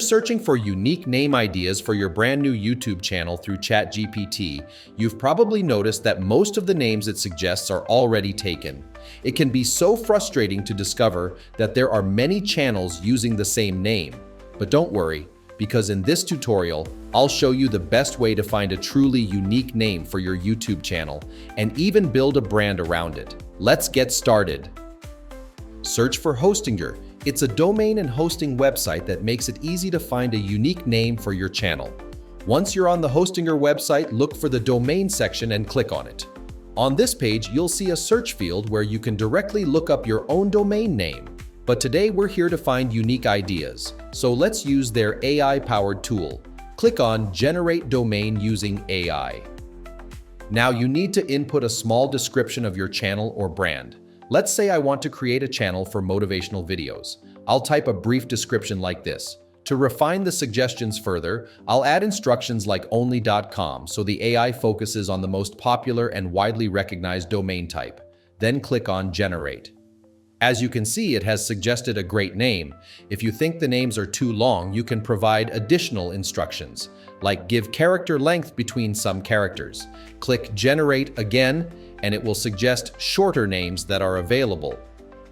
searching for unique name ideas for your brand new YouTube channel through ChatGPT, you've probably noticed that most of the names it suggests are already taken. It can be so frustrating to discover that there are many channels using the same name. But don't worry, because in this tutorial, I'll show you the best way to find a truly unique name for your YouTube channel and even build a brand around it. Let's get started. Search for Hostinger. It's a domain and hosting website that makes it easy to find a unique name for your channel. Once you're on the Hostinger website, look for the domain section and click on it. On this page, you'll see a search field where you can directly look up your own domain name. But today we're here to find unique ideas, so let's use their AI-powered tool. Click on Generate Domain using AI. Now you need to input a small description of your channel or brand. Let's say I want to create a channel for motivational videos. I'll type a brief description like this. To refine the suggestions further, I'll add instructions like only.com so the AI focuses on the most popular and widely recognized domain type. Then click on Generate. As you can see, it has suggested a great name. If you think the names are too long, you can provide additional instructions, like give character length between some characters. Click Generate again, and it will suggest shorter names that are available.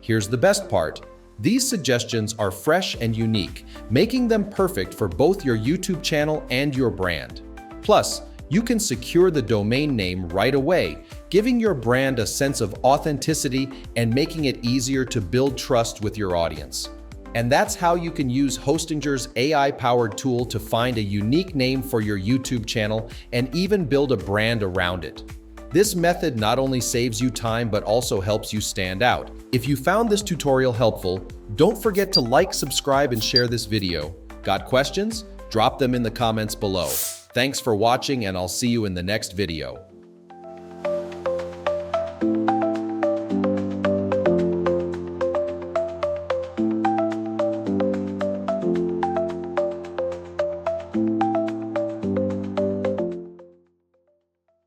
Here's the best part. These suggestions are fresh and unique, making them perfect for both your YouTube channel and your brand. Plus, you can secure the domain name right away, giving your brand a sense of authenticity and making it easier to build trust with your audience. And that's how you can use Hostinger's AI-powered tool to find a unique name for your YouTube channel and even build a brand around it. This method not only saves you time but also helps you stand out. If you found this tutorial helpful, don't forget to like, subscribe, and share this video. Got questions? Drop them in the comments below. Thanks for watching, and I'll see you in the next video.